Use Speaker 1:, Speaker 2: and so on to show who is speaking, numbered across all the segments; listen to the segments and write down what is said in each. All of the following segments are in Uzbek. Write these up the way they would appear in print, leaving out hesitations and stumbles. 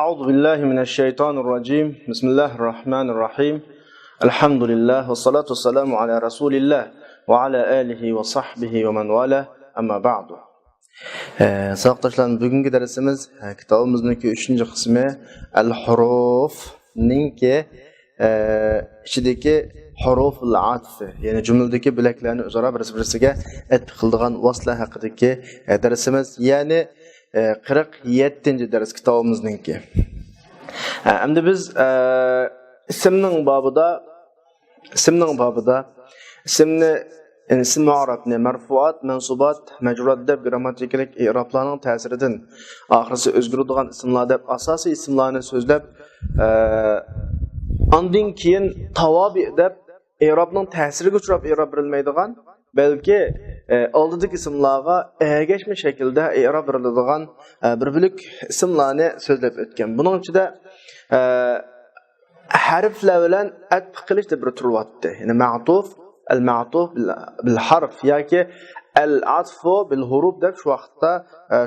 Speaker 1: أعوذ بالله من الشيطان الرجيم بسم الله الرحمن الرحيم الحمد لله والصلاة والسلام على رسول الله وعلى آله وصحبه ومن والاه أما بعد. Sağdaşlarım, bugünkü dersimiz kitabımızın 3. kısmı El-Huruf-ninki içindeki huruf-ul atf, yani cümledeki bileklerini özara birisi-birisiga etki kıldığan vasla haqidagi dersimiz, yani 47. ders kitabımızınki. Endi biz isimning babida isimni ism ma'rabni marfuat, mansubat, majrurat deb grammatikalik i'roblarning ta'siridan oxirisi o'zgaradigan ismlar deb asosiy ismlarni so'zlab, ondan keyin tavobi deb i'robning ta'siriga uchrab i'rob berilmaydigan, balki oldidagi ismlarga ergashma shaklda i'rob beriladigan bir bilik ismlarni so'zlab o'tgan. Buning ichida harflar bilan atf qilish deb bir tur bo'lyapti. Ya'ni ma'tuf, al-ma'tuf bil harf yoki al-atfu bil huruf deb shu vaqtda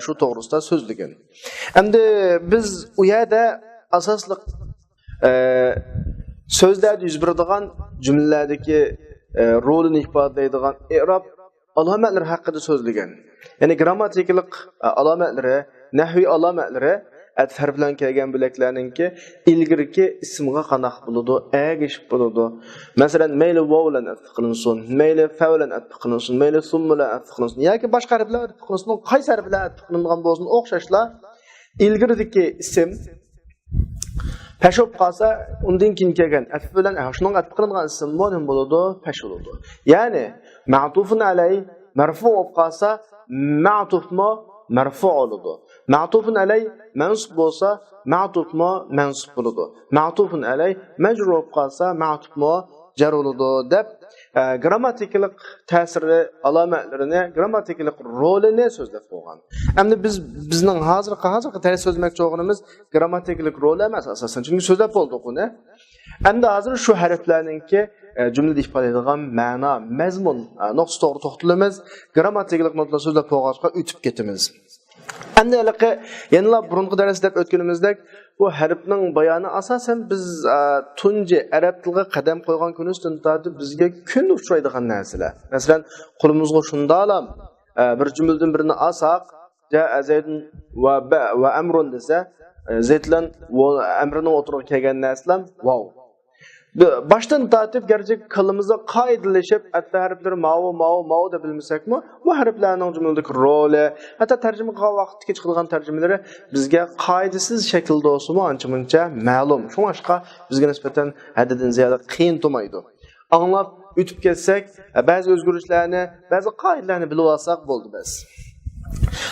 Speaker 1: shu to'g'risida so'zlagan. Endi biz u yerda asosli so'zlarda yuz beradigan jumlalardagi rolini ifodalaydigan i'rob alomatlari haqida so'zlagan. Ya'ni grammatikalik alomatlari, nahviy alomatlari atf harflan kelgan bilaklarninki ilgirki ismga qanaq bo'ladi, ergashib bo'ladi. Masalan, mayli vav bilan atf qilinsin, mayli fa bilan atf qilinsin, mayli sum bilan atf qilinsin yoki boshqa harflar atf qilinsin, qaysi harf bilan atf qilingan bo'lsin, o'xshashlar ilgirdagi ism pashib qolsa, undan keyin kelgan atf bilan shuning atf qilingan ism nim bo'ladi, pash bo'ladi. Ya'ni ma'tufun alay marfu bo'lib qolsa, ma'tufmo marfu bo'ladi. Ma'tufun alay mansub bo'lsa, ma'tufmo mansub bo'ladi. Ma'tufun alay majrur bo'lib qolsa, ma'tufmo jar bo'ladi deb grammatikalik ta'siri alomatlarini, grammatikalik rolini so'zlab qo'ygan. Endi bizning hozirgi dars so'zlamoqchi bo'lganimiz grammatikalik rol emas asosan, chunki so'zlab bo'ldik uni. Endi hozir shu harflarninki jumlada ifodalaydigan ma'no, mazmun nuqta to'g'ri to'xtalamiz, grammatikalik nuqtalar so'zlab qo'yg'achqa o'tib ketamiz. Endi yana burungi darsda o'tganimizdek, bu harfning bayoni asosan biz tunji arab tiliga qadam qo'ygan kundan tortib bizga kun uchraydigan narsalar. Masalan, qo'limizga shundalam bir jumladan birini olsak, ja'a zaydun va amrun desa, zaydlan va amrining o'tirib kelgan narsalar wow. Baştan tartib gerçek kalımıza kaydılışıp atf harfleri mao da bilmesek mi? Bu harflerinin cümledeki rolü, hatta tercüme vaqti geçirilgan tercümeleri bizge kaydısız şekilde olsun mu anca ma'lum. Şu başka bizge nispeten haddeden ziyade qiyin olmaydı. Anlap ütüp ketsek, bazı özgürlüklerini, bazı kaidelerini bilip alsak oldu biz.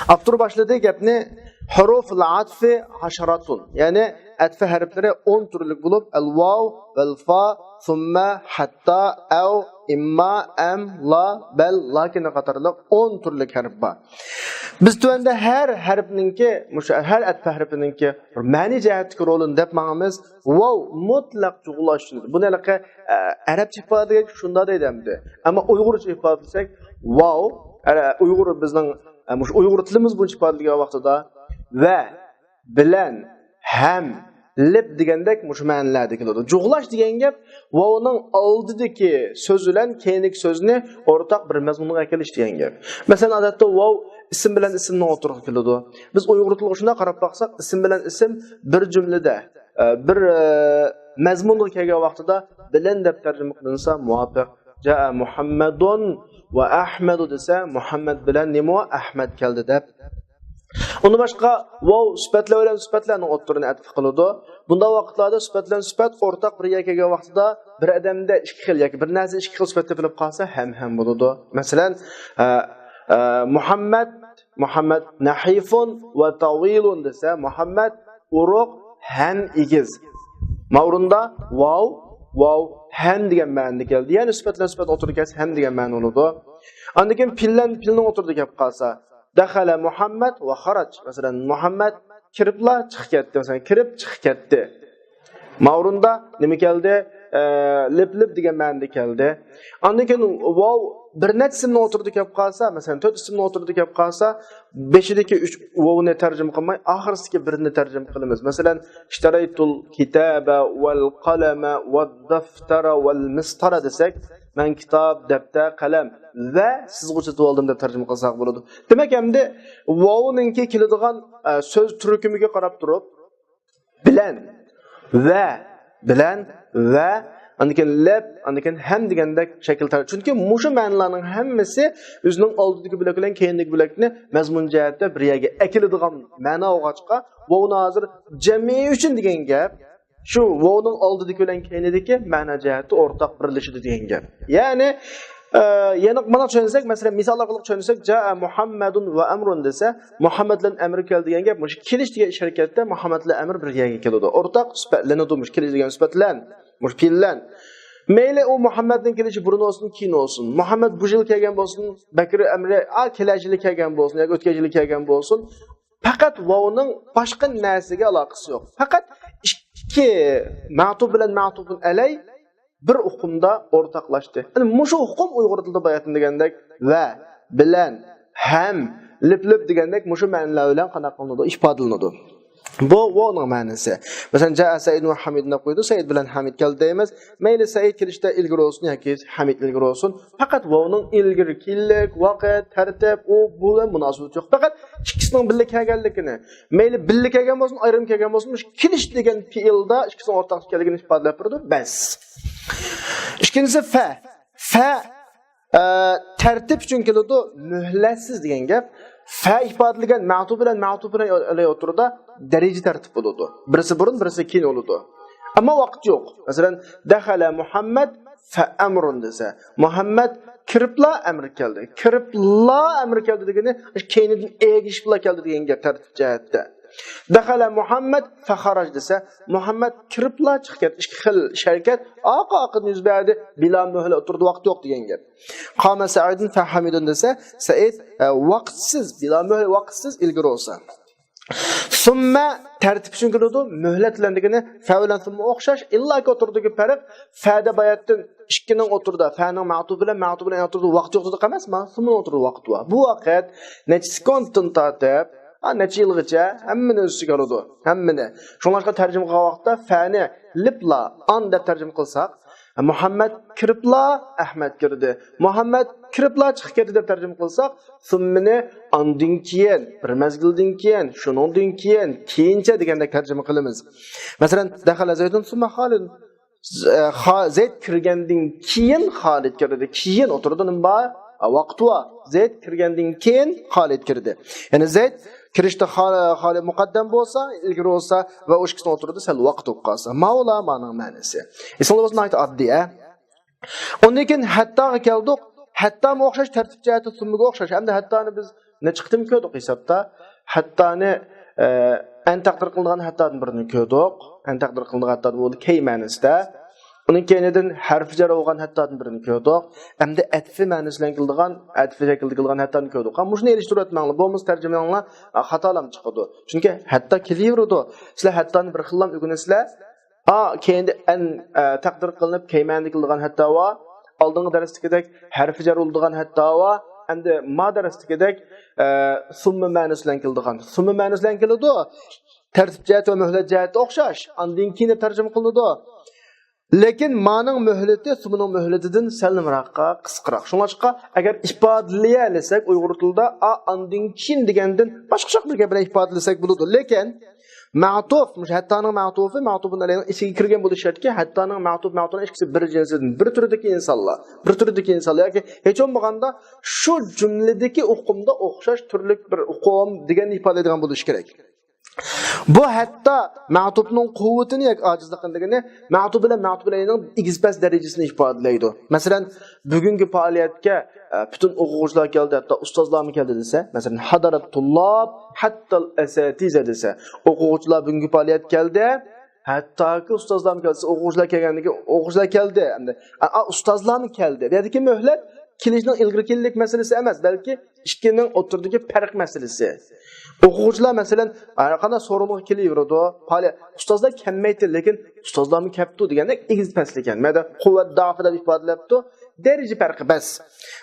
Speaker 1: Abdur başladığı gapni huruf-ul atfi haşaratun. Yani atf harfleri 10 türlük bulup el-vav, vel-fa, thumma, hatta, ev, imma, em, la, bel, lakin qatarlıq 10 türlük harf var. Biz tüvende her harfninki, her atf harfininki mani cihetki rolunu dep mağamiz vav mutlaq cuğulaştırdı. Bu nelaka Arapça ifade şunda da edemdi. Ama Uygurca ifade etsek vav, Uygur bizden Uygur tilimiz bu ifadeliğe vaqtida ve bilen hem lip degandek mush ma'nolarda keladi. Jug'lash degan gap vovning oldidagi so'z bilan keyingi so'zni o'rtaq bir mazmunga keltish degan gap. Masalan, odatda vov ism bilan ismning o'rtog'i keladi. Biz Uyg'ur tiliga shunday qarab baqsak, ism bilan ism bir jumlada bir mazmunga kelgan vaqtida bilan deb tarjima qilinsa muvofiq. Ja'a Muhammadun va Ahmadu desa, Muhammad bilan nima Ahmad keldi deb. Onu başqa vav sifatlar bilan sifatlarning o'rtog'ini atf qiladi. Bunda vaqtlarda sifat bilan sifat o'rtaq bir yerga kelgan vaqtida bir odamda ikki xil yoki bir narsa ikki xil sifatda bilib qolsa ham bo'ladi. Masalan, Muhammad nahifun va tawilun desa, Muhammad uruq ham egiz. Mavrunda vav ham degan ma'noda keldi. Ya'ni sifatlar sifat o'tirgach ham degan ma'no bo'ladi. Undan keyin pilning o'tirdi gap qolsa, dakhala Muhammad va kharaj. Masalan, Muhammad kiribla chiqib ketdi. Masalan, kirib chiqib ketdi. Mavrunda nima keldi? Lip degan ma'noda keldi. Undan keyin vav bir necha ismni o'tirdi kelib qolsa, masalan 4 ismni o'tirdi kelib qolsa, 5idagi 3 vovni tarjima qilmay, oxirisiga birini tarjima qilamiz. Masalan, ishtaraytul kitaba wal qalama wad daftara wal mistara desak, men kitob, daftar, qalam va sizg'ucha oldim deb tarjima qilsak bo'ladi. Demak, endi vovninki keladigan so'z turkumiga qarab turib, bilan va andikan lab, andikan ham degandek shakl tar. Chunki mushu ma'nolarning hammasi o'zining oldidagi bilak bilan keyindagi bilakni mazmun jihatda bir yerga akiladigan ma'no olg'achqa, vovni hozir jami uchun degan gap shu vovning oldidagi bilan keyindagi ma'no jihatda o'rtaq birlashadi degan gap. Ya'ni yana mana tushunsak, masalan, misol orqali tushunsak, jaa Muhammadun va amrun desa, Muhammad bilan amr keldi degan gap, mush kelish degan harakatda Muhammad bilan amr bir yerga keladi. O'rtaq sifatlanadi, mush kelish degan sifatlan, mush fillan. Mayli u Muhammadning kelishi burun olsin, keyin olsin. Muhammad bu yil kelgan bo'lsin, Bakr amri kelajili kelgan bo'lsin yoki o'tkajili kelgan bo'lsin. Faqat vovning boshqa narsaga aloqasi yo'q. Faqat ikki ma'tuf bilan ma'tufun alay bir hukmda o'rtaqlashdi. Yani mushu hukm Uyg'ur tilida bayon degandek va bilan ham lip degandek mushu ma'nolar bilan qanaqa qilinadi, ifodalanadi. Bu vovning ma'nosi. Masalan, jaa Said va Hamidni qo'ydi, Said bilan Hamid keldi deymiz. Mayli Said kelishda ilgari olsin yoki Hamid ilgari olsin, faqat vovning ilgari kellik, vaqt, tartib u bilan munosabat yo'q. Faqat ikkisining birga kelganligini, mayli birga kelgan bo'lsin, ayrim kelgan bo'lsin, kelish degan fe'lda ikkisining o'rtaq kelganligini ifodalab turadi. Bas. İkincisi fa tartib uchun keladi, muhlatsiz degan gap. Fa ifodalagan ma'tuf bilan o'tirida daraja tartib bo'ladi. Birisi burun, birisi keyin bo'ladi. Ammo vaqt yo'q. Masalan, dakhala Muhammad fa amrun desa, Muhammad kiribla amr keldi. Kiribla amr keldi degani keyinidan egish bilan keldi degan gap tartib jihatda. Dakhala Muhammad fa kharaj desa, Muhammad kiribla chiqib ketdi. Ikki xil sharkat oqa-oqin yuz berdi, bila muhla o'tirdi, vaqt yo'q degan gap. Qama Sa'idun fa Hamidun desa, Sa'id vaqtsiz, bila muhla vaqtsiz ilgari olsa. Summa tartib uchun keladi, muhlatlandigini fa bilan summa o'xshash, illaki o'tirdagi farq fa'da bayatdan ikkining o'tirdi, fa'ning ma'tuf bilan o'tirdi, vaqt yo'q deb emasmi? Summa o'tirdi, vaqt bor. Bu vaqt necha sekunddan tortib necha yilgacha hammani o'z ichiga oladi. Hammani. Shunga tarjima qilgan vaqtda fa'ni lipla an deb tarjima qilsak, Muhammad kiribla Ahmad kirdi. Muhammad kiribla chiqib ketdi deb tarjima qilsak, summini andin keyin, bir mazgildan keyin, shuningdan keyin, keyincha deganda tarjima qilamiz. Masalan, dakhala Zaydun summa Khalid. Zayd kirgandan keyin Khalid kirdi. Keyin o'tirdi nima? Vaqti va Zayd kirgandan keyin Khalid kirdi. Ya'ni Zayd kirishda Khalid muqaddam bo'lsa, ilgari bo'lsa va o'sha kishining o'tirdi, sal vaqt o'tib qolsa. Mavla ma'nosi ma'nosi. Esingizda bo'lsa ayt oddiy, a? Undan keyin hattaga keldik. Hatta o'xshash tartib jihati summaga o'xshash. Hamda hattani biz ne chiqdim ko'rdik hisobda. Hattani an taqdir qilingan hattadan birini ko'rdik. An taqdir qilingan hattadan bo'ldi key ma'nosida. Uning keyinidan harf jar bo'lgan hattadan birini ko'rdik. Hamda atfi ma'nosi bilan qildigan, atfi shaklda qilgan hattani ko'rdik. Ham shuni elishtirib o'tmanglar. Bo'lmasa tarjimalar xatolam chiqadi. Chunki hatta kelaveradi. Sizlar hattani bir xillam o'rganasizlar. Keyinda an taqdir qilinib keymanda qildigan hatta va oldingi darsdagidek harfi jar bo'lgan hatta va endi ma darsdagidek summa ma'nosi bilan qildigan. Summa ma'nosi bilan keladi. Tartib jihati va muhlat jihati o'xshash. Andin keyin tarjima qilinadi. Lekin ma'ning muhlati sumning muhlatidan sallimroqqa, qisqaroq. Shuningcha agar ifodalay-lasak Uyg'ur tilida andin keyin degandan boshqa bir gap bilan ifodalasak bo'ladi. Lekin ma'tuf, hattaning ma'tufun alayhi ichiga kirgan bo'lishi shartki, hattaning ma'tufning ikkisi bir jinsidan, bir turdagi insonlar, yoki hech bo'lmaganda shu jumladagi hukmda o'xshash turli bir hukm deganni ifodalaydigan bo'lishi kerak. Bu hatta ma'tufning quvvatini yoki ojizligini ma'tuf bilanning igizpas darajasini ifodalaydi. Masalan, bugungi faoliyatga butun o'quvchilar keldi, hatto ustozlarmi keldi desa, masalan, hadarat tullab hatta al-asatiza desa, o'quvchilar bugungi faoliyat keldi, hattoki ustozlarmi kelsa, o'quvchilar keldi. Endi ustozlarmi keldi. Bu yerdagi muhlat kelishning ilgari kellik masalasi emas, balki ikkining o'tirdagi farq masalasi. O'quvchilar masalan, qana so'rovga kelaveradi, ustozlar kelmaydi, lekin ustozlarmi kapti deganda egiz paslik ekan. Mana quvvat da'fi deb ifodalabdi. Derece farkı bas.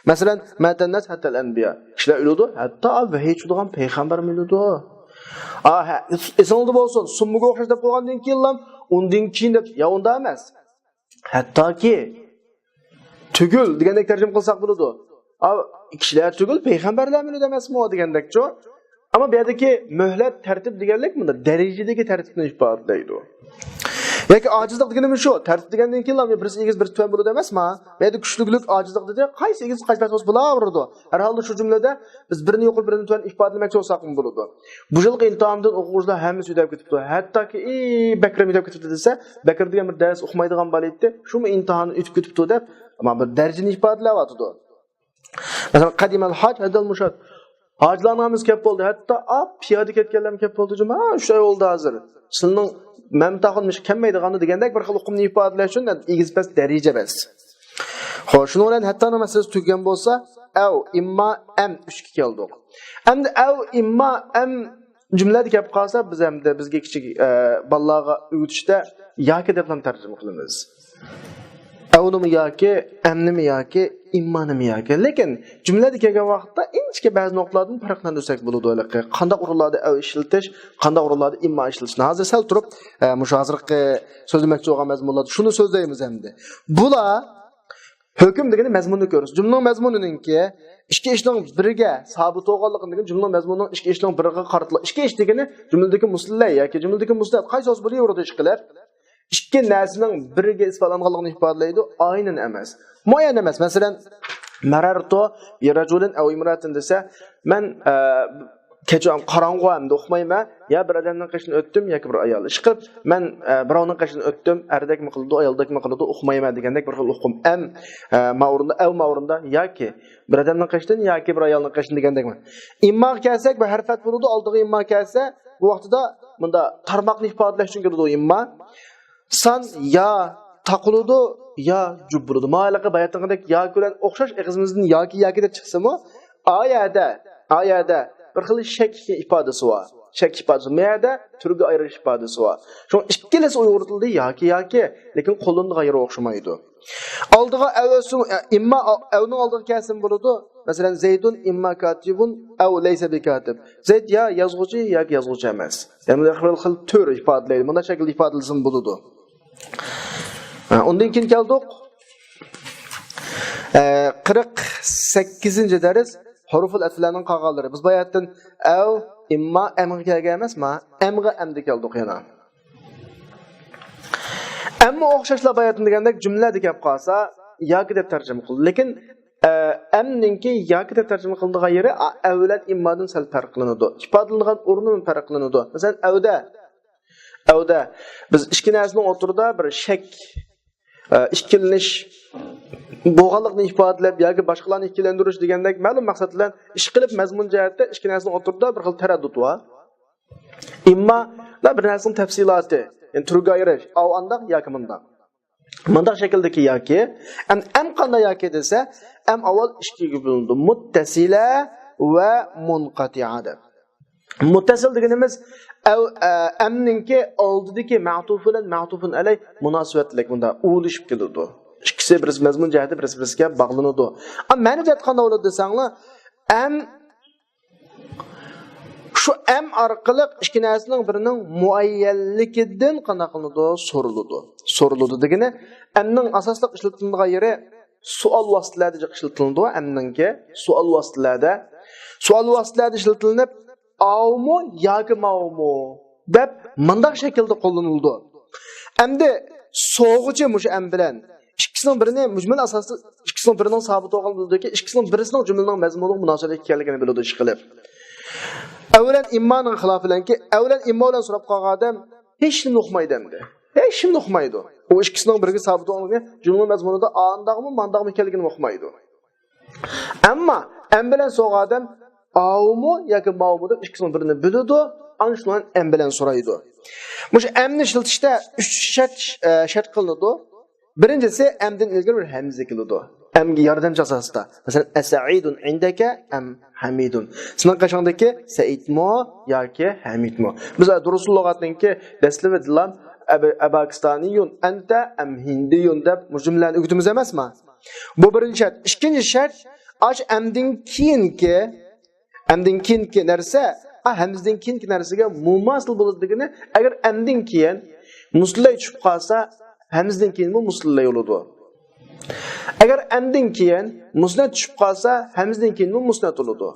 Speaker 1: Mesela matannas hatta el-enbiya. Kişiler ölüdü. Hatta vahiy çıkan peygamber mi ölüdü? Aha, esnoldu bolsun. Summuga oxşaş dep qo'ygandan keyin ham undan keyin dep ya unda emas. Hattoki tugul degandek tarjima qilsak bo'ladi. Kishilar tugul payg'ambarlar meni emasmi degandekchi. Ammo bu yerdagi muhlat tartib deganlik bunda darajadagi tartibni ifodalaydi. Yoki ojizlik deganimiz shu. Tartib degandan keyin ham birisi egiz bir tuvan bo'ladi emasmi? Bu yerda kuchlilik, ojizlik dedi. Qaysi egiz qaysi past bo'laveradi. Har holda shu jumlada biz birini yo'qol birini tuvan ifodalamoqchi bo'lsak bo'ladi. Bu yilgi imtihondan o'quvchilar hammasi uyda ketibdi. Hattoki Bakram uyda ketibdi desa, Bakr degan bir dars o'qimaydigan bola edi. Shumi imtihonni o'tib ketibdi deb, ammo bir darajani ifodalayapti. Masalan, qadimal haj hadal mushad. Hajlanamiz kep bo'ldi. Hatto piyoda ketganlar kep bo'ldi. Juma shu oldi hozir. Sizning memtahonmish kelmaydigani degandek bir xil uqumni ifodalash uchun egiz past daraja bas. Xo'sh, shuni bilan hatto masalasi tugagan bo'lsa, aw imma am 3 ga keldik. Endi aw imma am jumlada gap qolsa biz hamda bizga kichik bolalarga o'tishda yoki deb ham tarjima qilamiz. Avnimi yoki amnimi yoki immanimi yoki. Lekin jumlada kelgan vaqtda inchga ba'zi nuqtalardan farqlantirsak bo'ladi. Qanday o'rinlarda av ishlatish, qanday o'rinlarda imma ishlatishni. Hozir sal turib, mushu hozirgi so'zlamoqchi bo'lgan mazmunlarda shuni so'zlaymiz endi. Bular hukm degani mazmunni ko'rish. Jumlaning mazmuniningki ikki ishning biriga sabit bo'lganligini degan jumlaning mazmunining ikki ishning biriga qaratiladi. Ikki ish degani jumladagi musallay yoki jumladagi musnad qaysi so'z bo'laveradi ishqilar? İki narsaning biriga isbotlanganligini ifodalaydi, aynan emas. Muayyan emas. Masalan, marartu bi rajulin aw imratin desa, men kecham qorong'u hamda o'qimayman, ya bir odamning qishini o'tdim yoki bir ayol. Chiqib, men birovning qishini o'tdim, erdakmi qildi, ayoldakmi qildi, o'qimayman degandek bir xil o'qim. Ma'urunda, aw ma'urunda yoki bir odamning qishidan yoki bir ayolning qishini degandekmi. Immo kelsak, bu harfat bo'ladi, oldiga immo kelsa, bu vaqtida bunda tarmoqni ifodalash uchun keladi immo. San ya taquludu ya jubbuludu. Ma'alaqa bayatındaki ya bilan o'xshash ig'izimizdan yoki deb chiqsa-mu, oyada bir xil shak ifodasi bor. Shak ifodasi ma'da turga ayirish ifodasi bor. Shu ikkilasi uyg'urtildi yoki, lekin qo'lini g'ayri o'xshamaydi. Oldiga avsun imma avning oldiga kelsin bo'ladi. Masalan, Zaydun imma katibun aw laysa bikatib. Zayd ya yozuvchi yoki yozuvchi emas. Yani bir xil tur ifodalaydi. Bunda shakl ifodalasin bo'ladi. Ondan keyin keldik. 48-ci ders huruful atlarning qolganlari. Biz bu yerdan aw imma amga kelgan emasmi? Amga amda keldik yana. Ammo o'xshashlar bayatın degandek jumlada gap qolsa yoki deb tarjima qildi. Lekin amninki yoki deb tarjima qilinadigan yeri avlat immadan sal farqlanadi. Ifodalangan o'rni farqlanadi. Masalan, avda biz ikki narsaning o'rtada bir shak, ikkilanish bo'lganlikni ifodalab yoki boshqalarni ikkilantirish degandek ma'lum maqsad bilan ish qilib mazmun jihatda ikki narsaning o'rtada bir xil taraddud bor. Imma bir narsaning tafsiloti, yani turga ayirish, av andaq yoki mundaq. Mundaq shakldagi yoki, am qanday yoki desa, am avval ikkiga bo'linadi. Muttasila va munqati'a deb. Muttasil deganimiz amninki oldidagi ma'tuf bilan ma'tufun alay munosabatlik bunda ulishib keladi. İkisi birisi mazmun jihati birisiga bog'lanadi. Ammo ma'ni jihat qanday bo'ladi desanglar, shu am orqali ikki narsaning birining muayyanligidan qanday qilinadi so'riladi degani amning asosli ishlatiladigan yeri suol vositalarida ishlatiladi. Amninki suol vositalarida ishlatilinib avmu yoki mavmu deb mundaq shaklda qo'llanildi. Endi so'g'uchi mushu am bilan ikkisining birini mujmal asosda ikkisining birining sabit bo'lgan bo'ldiki, ikkisining birisining jumlaning mazmuniga munosabat ekanligini biladi ish qilib. Avvalan immoning xilofi bilanki, avvalan immo bilan so'rab qolgan odam hech nima o'qimaydi endi. Hech nima o'qimaydi. U ikkisining biriga sabit bo'lgan jumla mazmunida andaqmi, mandaqmi ekanligini o'qimaydi. Ammo am bilan so'rgan odam avmu yoki mavmu deb ikkisining birini biladi, ana shundan am bilan so'raydi. Mush amni ishlatishda 3 shart qilinadi. Birinchisi amdan ilgari bir hamza keladi. Amga yordamchi asosida. Masalan, as-sa'idun indaka am hamidun. Sizning qashondagi Saidmo yoki Hamidmo. Biz durusul lug'atninki dastlabki dilam Abakistaniyun anta am hindiyun deb jumlalarni o'qitimiz emasmi? Bu birinchi shart. Ikkinchi shart, ash amdin keyinki narsa, hamizdan keyinki narsaga mumasil bo'ladiligini, agar amdin keyin muslay tushib qolsa, hamizdan keyin bu muslay bo'ladi. Agar amdin keyin musnad tushib qolsa, hamizdan keyin bu musnad bo'ladi.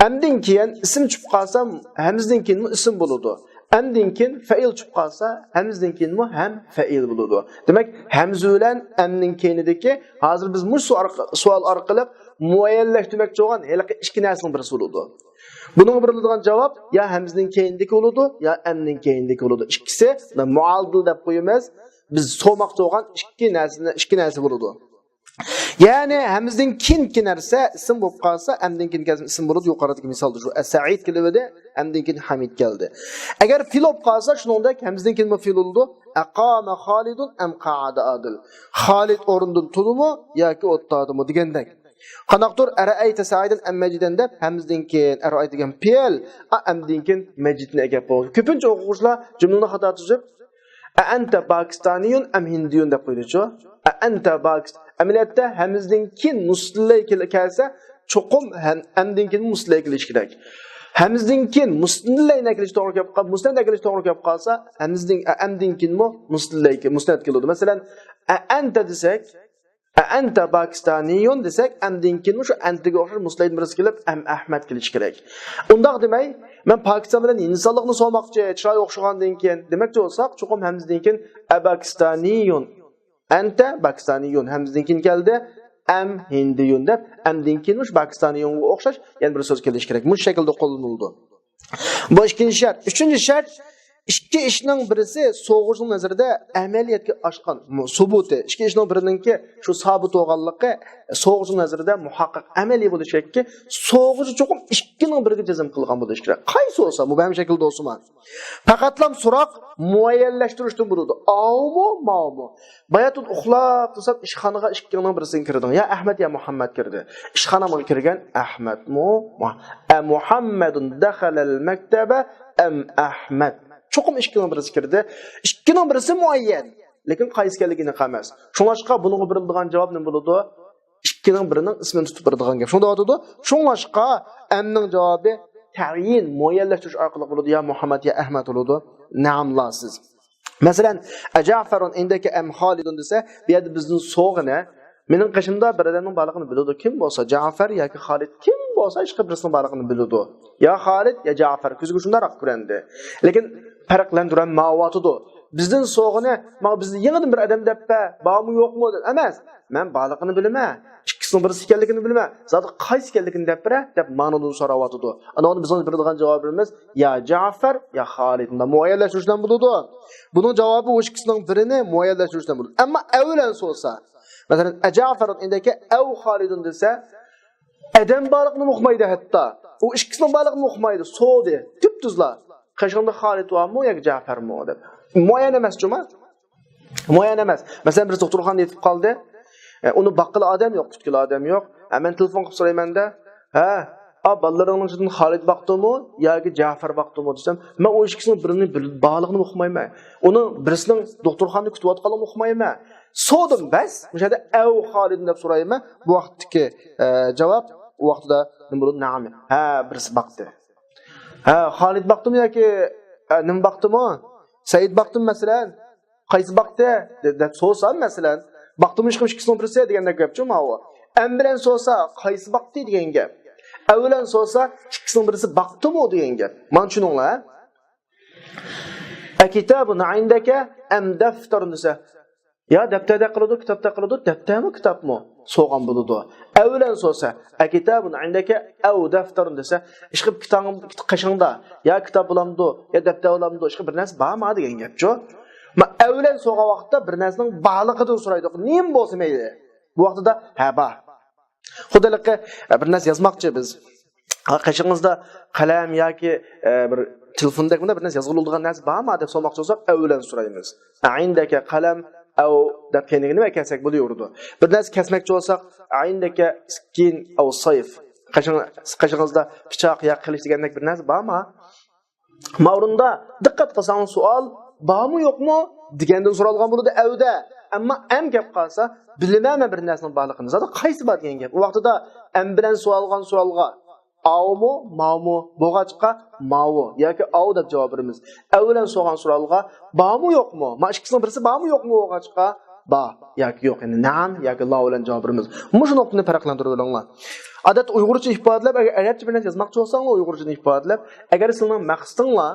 Speaker 1: Amdin keyin ism tushib qolsa, hamizdan keyin bu ism bo'ladi. Amdin keyin fa'il tushib qolsa, hamizdan keyin bu ham fa'il bo'ladi. Demak, hamza bilan amning keyinidagi hozir biz bu savol orqali muayyanlashtirmoqchi bo'lgan haliqi ikki narsaning birisi bo'ladi. Buning beriladigan javob ya hamzning keyindagi bo'ladi, ya amning keyindagi bo'ladi. Ikkisi mualdil deb qo'yamiz. Biz so'moqchi bo'lgan ikki narsa bo'ladi. Ya'ni hamzning keyingi narsa ism bo'lib qolsa, amning keyingi ism bo'ladi. Yuqoridagi misolda shu Sa'id kelibdi, amning keyingi Hamid keldi. Agar fil bo'lib qolsa, shuningdek hamzning keyingi fil bo'ladi. Aqama Xolidun am qa'ada Adil. Xolid o'rindan turdimi yoki o'tdimi degandek. Qanaqdir ara'ayta Sa'idan am Majidan deb hamzdan keyin ara'ayta degan fe'l, amdan keyin Majidni ega bo'ldi. Ko'pincha o'quvchilar jumlani xato tuzib, anta Pakistaniyun am Hindiyun deb qo'ydi-ku. Anta Pakistan. Amaliyotda hamzdan keyin muslay kelsa, cho'qim amdan keyin muslay kelish kerak. Hamzdan keyin musnadni kelish to'g'ri kelib qolsa, musnadni kelish to'g'ri kelib qolsa, hamzdan amdan keyin musnad keladi. Masalan, anta desak, anta Pakistaniyun desak, amdan keyin shu antiga o'xshash muslayni birisi kelib, am Ahmad kelish kerak. Undaq demay, men Pokiston bilan insonlikni so'moqchi, chiroy o'xshagandan keyin demoqchi bo'lsak, cho'qim hamzdan keyin Pakistaniyun, anta Pakistaniyun hamzdan keyin keldi, am Hindiyun deb amdan keyin shu Pakistaniyunga o'xshash yana bir so'z kelish kerak. Bu shaklda qo'llanildi. Bu ikkinchi shart. Uchinchi shart, ikki ishning birisi so'g'ishning nazarida amaliyotga oshgan subuti. Ikki ishning biriningki shu sabit bo'lganligi so'g'ishning nazarida muhaqqaq amaliy bo'lishi kerakki, so'g'ish cho'qim ikkining biriga jazm qilgan bo'lishi kerak. Qaysi bo'lsa, bu ham shaklda bo'lsin. Faqatlam so'roq muayyanlashtirishdan bo'ladi. Avmi, ma'mi. Bayatun uxlab tursa ishxonaga ikkining birisiga kirding. Ya Ahmad ya Muhammad kirdi. Ishxonaga kirgan Ahmadmi? Muhammadun dakhala al-maktaba am Ahmad. Cho'qim ikkining birisi kirdi. Ikkining birisi muayyan, lekin qaysi ekanligini qilmas. Shunlashqa buningga beriladigan javob nima bo'ladi? Ikkining birining ismini tutib beradigan gap. Shunda aytadi, shunlashqa amning javobi ta'yin muayyanlashtirish orqali bo'ladi. Ya Muhammad ya Ahmad bo'ladi. Na'amlasiz. Masalan, Ja'farun indaka am Xolidun desa, bu yerda bizning so'g'ini mening qishimda bir odamning borlig'ini biladi. Kim bo'lsa, Ja'far yoki Xolid, kim bo'lsa hech birisining borlig'ini biladi. Ya Xolid ya Ja'far ko'zga shundaroq ko'rindi. Lekin farqlantiran ma'votidir. Bizning so'g'ini, bizni yangidan bir odam debpa, bormi yo'qmi emas. Men borlig'ini bilaman. Ikkisining birisi ekanligini bilaman. Zoti qaysi ekanligini deb ma'nodan so'rayotdi. Ana uni bizning beradigan javobimiz ya Ja'far ya Xolid. Bunda muayyanlashtirishdan bo'ladi. Buning javobi o'sha ikkisining birini muayyanlashtirishdan bo'ladi. Ammo avlan so'rsa, masalan, Ja'farun indaka aw Xolidun desa, adam borlig'ini uqmaydi hatto. U ikkisining borlig'ini uqmaydi, so'di. Tip-tuzlar. Qashqanda Xolid varmi yoki Ja'farmi deb. Muayyan emas juma. Muayyan emas. Masalan, bir doktorxona yetib qoldi. Uni baqqil odam yo'q, tutkil odam yo'q. Men telefon qilib so'raymanda, bolalarning ichidan Xolid baqdimi yoki Ja'far baqdimi desam, men o ikkisining birini borlig'ini uqmayman. Uni birisining doktorxonada kutayotganligini uqmayman. So'dim bas, o'shada aw Xolid deb so'rayman. Bu vaqtdagi javob u vaqtida nima bo'ladi? Na'am. Birisi baqdi. Xolid baqdimi yoki nima baqdimi? Said baqdimi masalan? Qaysi baqdi deb so'rasam masalan, baqdimi ikkisining birisi degandek gapchi ma'vo. Am bilan so'rasa qaysi baqdi degan gap. Avvalan so'rasa ikkisining birisi baqdimi degan gap. Mana tushuninglar. Kitabun indaka am daftarun desa, ya daftarda qiladi, kitobda qiladi, daftarmi, kitobmi? So'g'an bo'ladi. Avvalan so'rasa, kitabun indaka aw daftarun desa, ishqib kitobim qishingda, ya kitob bo'lamdi, ya daftar bo'lamdi, ishqib bir narsa bormi degan gapchi. Men avvalan so'g'a vaqtda bir narsaning borligidan so'raydi. Nima bo'lsa mayli. Bu vaqtida bor. Xudolikka bir narsa yozmoqchi biz. Qishingizda qalam yoki bir telefondagi bir narsa yoziladigan narsa bormi deb so'rmoqchi bo'lsak, avvalan so'raymiz. Indaka qalam aw deb keyin nima kelsak bo'laverdi. Bir narsa kesmoqchi bo'lsak, indaka skin aw sayf. Qishingizda pichoq yoki qilich degandek bir narsa bormi? Ma'runda diqqat qilsangiz savol bormi yo'qmi degandan so'ralgan bo'ladi avda. ammo am gap qolsa, bilmayman bir narsaning borligini. Zada qaysi bor degan gap. U vaqtida am bilan so'ralgan savolga avmu, ma'mu, bo'g'achqa ma'vu yoki av deb javob beramiz. Avvalan so'ralgan savolga bormi yo'qmi? Ma ikkisining birisi bormi yo'qmi bo'g'achqa? Ba yoki yo'q. Ya'ni na'am yoki la bilan javob beramiz. Mush nuqtani farqlantirib olinglar. Odat Uyg'urcha ifodalab, agar arabcha bilan yozmoqchi bo'lsanglar, Uyg'urcha ifodalab, agar sizning maqsadinglar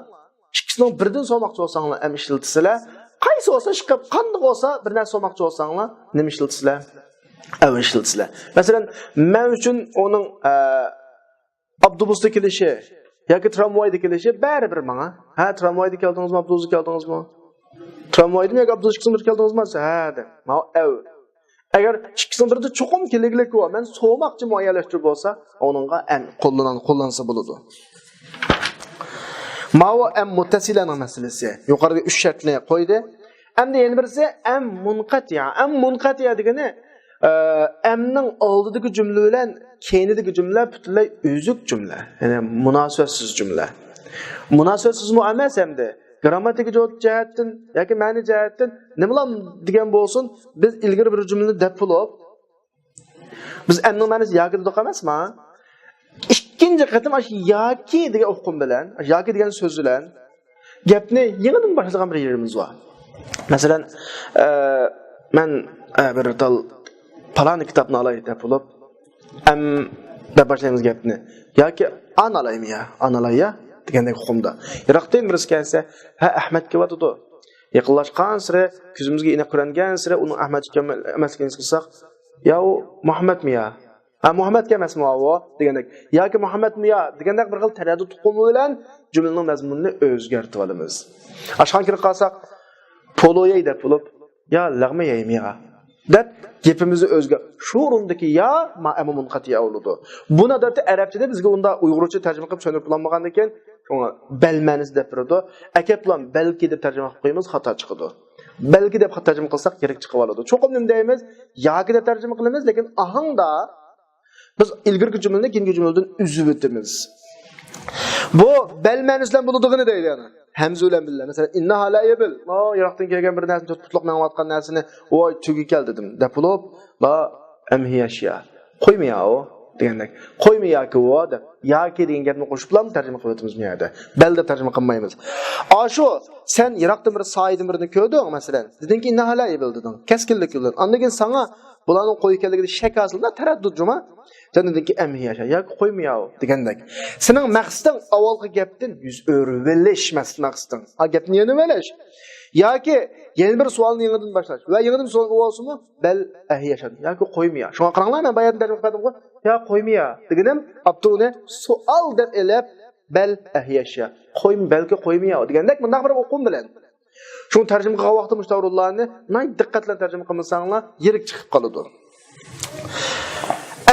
Speaker 1: ikkisining birdan so'rmoqchi bo'lsanglar, am ishlatsizlar. Qaysi olsa chiqib, qanday olsa bir narsa so'rmoqchi bo'lsanglar, nima ishlatsizlar? Av ishlatsizlar. Masalan, men uchun uning avtobusda kelishi yoki tramvayda kelishi baribir menga. Ha, tramvayda keldingizmi, avtobusda keldingizmi? Tramvayda yoki avtobusda ikkisingiz keldingizmi? Ha, de. Men av. Agar ikkisining birida cho'qim keliglik va men so'rmoqchi muayyanlashtirib bo'lsa, uningga am qo'llansa bo'ladi. Ma'vo am muttasilaning masalasi. Yuqorida 3 shartni qo'ydi. Endi yana birisi am munqatiya. Am munqatiya degani amning oldidagi jumla bilan keyinidagi jumla butunlay o'zuk jumla. Ya'ni munosabatsiz jumla. Munosabatsiz emas endi. Grammatik jihatdan yoki ma'ni jihatdan nimalar degan bo'lsin, biz ilgari bir jumlani deb bo'lib biz amning ma'nosi yoki deb emasmi? Ikkinchi qatim shu yoki degan o'qim bilan, yoki degan so'z bilan gapni yangidan boshlagan bir yerimiz bor. Masalan, men bir tal falan kitobni olay deb bo'lib, am deb boshlaymiz gapni. Yoki analaymi ya, analaya degandek o'qimda. Yiroqdan birisi kelsa, ha Ahmad kelyapti. Yaqinlashgan sira, ko'zimizga ina qurangan sira uni Ahmad emasligini qilsak, yo Muhammadmi ya? Ha Muhammadga emasmi o degandek. Yoki Muhammadmi ya degandek bir xil taraddud tuqumi bilan jumlaning mazmunini o'zgartirib olamiz. Ashxon kirib qolsak, poloyay deb bo'lib, ya lag'mayaymi ya deb gapimizni o'zga shu o'rindagi ya ma'mu munqatiya bo'ladi. Buni odatda arabchada bizga unda uyg'urcha tarjima qilib tushunib bo'lmagan ekan, shunga bal ma'nosi deb turadi. Aka bilan balki deb tarjima qilib qo'yamiz, xato chiqadi. Balki deb tarjima qilsak kerak chiqib oladi. Cho'qim nima deymiz? Yoki deb tarjima qilamiz, lekin ahangda biz ilgirki jumlani keyingi jumladan uzib o'tamiz. Bu bal ma'nosi bilan bo'ladiganini deydi yani. Hamza bilan billah. Mesela inna hala yabil. Ma yiroqdan kelgan bir narsani tutliq ma'lumotgan narsani, voy tugi kel dedim. Deb bo'lib, la amhiyashiya. Qo'ymaya o degandek. Qo'ymayaki o deb. Yoki degan gapni qo'shib bilan tarjima qilib o'tamiz bu yerda. Bal deb tarjima qilmaymiz. Shu sen yiroqdan bir soydan birini ko'rding, masalan. Dedingki inna hala yabil deding. Keskinlik yo'ldan. Ondan keyin sana bularning qo'yib kelganligida shak aslida taraddud juma. Sen dedingki amhiyasha yoki qo'ymaya o degandek. Sening maqsading avvalgi gapdan yuz o'rvilish maqsading. Ha gapni yana velish. Yoki yana bir savolni yangidan boshlash. Va yangidan savol bo'lsinmi? Bal ahiyasha yoki qo'ymaya. Shunga qaranglar, men bayonda tarjima qildim-ku. Ya qo'ymaya deganim, abduni savol deb elib bal ahiyasha. Balki qo'ymaya degandek bunday bir o'qim bilan. Shuni tarjima qilgan vaqtda Mustavrullohni nay diqqat bilan tarjima qilmasanglar, yirik chiqib qoladi.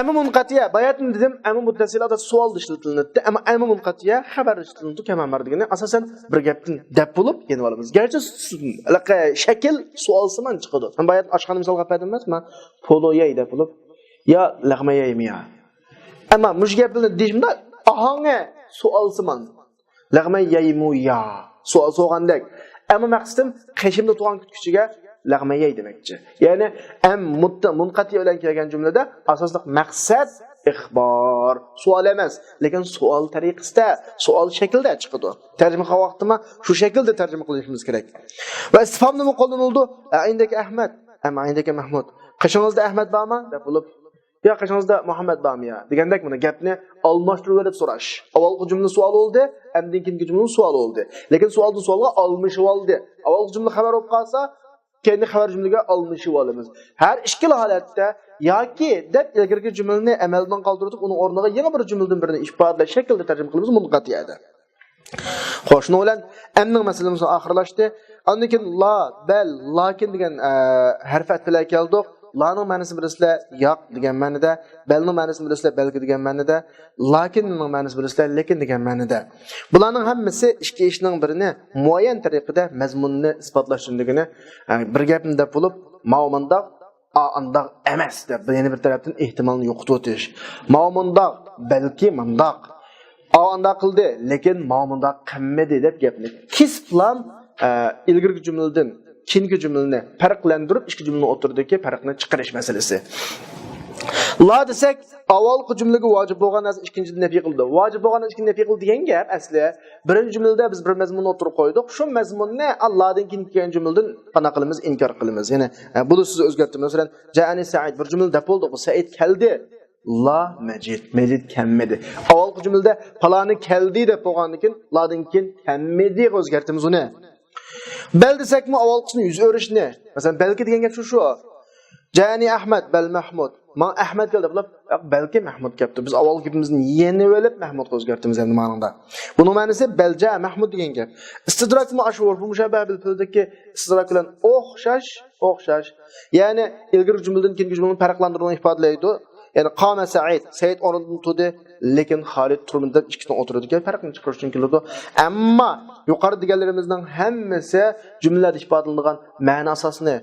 Speaker 1: Amma munqatiya, bayatni dedim, amma muttasilada savol ishlatiladi. Amma amma munqatiya xabar ishlatiladi, kamamar degani asosan bir gapdan deb bo'lib yeni olamiz. Garchi shakl savolsiman chiqadi. Men bayat ochgan misol qapadim emasmi? Poloyay deb bo'lib, ya lag'mayaymi ya. Amma mush gapni deyimda ahanga savolsiman. Lag'mayaymi ya. Savol so'g'andek. Amma maqsadim qishimda tug'an kutkichiga lag'mayay demakchi. Ya'ni am munqati bilan kelgan jumlada asosliq maqsad ixbor, savol emas, lekin savol tariqasida, savol shaklida chiqadi. Tarjima qilgan vaqtda shu shaklda tarjima qilishimiz kerak. Va istifhom nima qo'llanildi? Ayndagi Ahmad, amma ayndagi Mahmud. Qishingizda Ahmad bormi? deb bo'lib, yo qishingizda Muhammad bormi ya? Degandek buni gapni almashtirib olib so'rash. Avvalgi jumla savol bo'ldi, endi keyingi jumla savol bo'ldi. Lekin savoldan savolga almashib oldi. Avvalgi jumla xabar bo'lib qolsa, kendi xabar jumlaga almashib olamiz. Har ikkala holatda yoki deb ilgirgi jumlani amaldan qoldirib, uni o'rniga yana bir jumladan birini ifodalash shaklida tarjima qilamiz munqatiyada. Xo'sh, nima bilan amning masalamiz oxirlashdi. Undan keyin la, bal, lakin degan harfat bilan keldik. La'ning ma'nosi bilasizlar, yo'q degan ma'noda, balning ma'nosi bilasizlar, balki degan ma'noda, lakinning ma'nosi bilasizlar, lekin degan ma'noda. Bularning hammasi ikki ishning birini muayyan tariqada mazmunni isbotlashligini bir gapni deb bo'lib, ma'mundaq, a'andaq emas deb yana bir tarafdan ehtimolni yo'qotib o'tish. Ma'mundaq, balki mandaq. A'andaq qildi, lekin ma'mundaq qilmadi deb gapni. Kis bilan ilgirgi jumladan keyingi jumlani farqlantirib ikki jumlani o'rtasidagi farqni chiqarish masalasi. La desek, avvalgi jumlaga vojib bo'lgan narsa ikkinchida nafiy qildi. Vojib bo'lgan narsa ikkinchida nafiy qildi degan gap asli birinchi jumlada biz bir mazmunni o'tirib qo'ydik. Shu mazmunni Allohdan keyin kelgan jumladan qana qilamiz, inkor qilamiz. Ya'ni buni siz o'zgartirib, masalan, Ja'ani Sa'id bir jumlada deb bo'ldi, bu Sa'id keldi. La majid, majid kelmedi. Avvalgi jumlada falani keldi deb bo'lgandan keyin ladan keyin kelmedi o'zgartiramiz uni. Bel desekmi avvalgisini yuz o'rishni. Masalan, balki degan gap shu. Ja'ani Ahmad bal Mahmud. Men Ahmad keldi deb, balki Mahmud keldi. Biz avvalgimizni yeni o'lib Mahmudga o'zgartiramiz endi ma'noda. Buning ma'nosi balja Mahmud degan gap. Istidrakmi ashur bu mushabbah bil fildagi istidrak bilan o'xshash. Ya'ni ilgari jumladan keyingi jumlani farqlantirishni ifodalaydi. Yani qama Sa'id, Sa'id o'rnidan turdi, lekin Xolid turmida ikkisidan o'tiradigan farqni chiqarish uchun keladi. Ammo yuqori deganlarimizning hammasi jumlada ifodalangan ma'no asosini,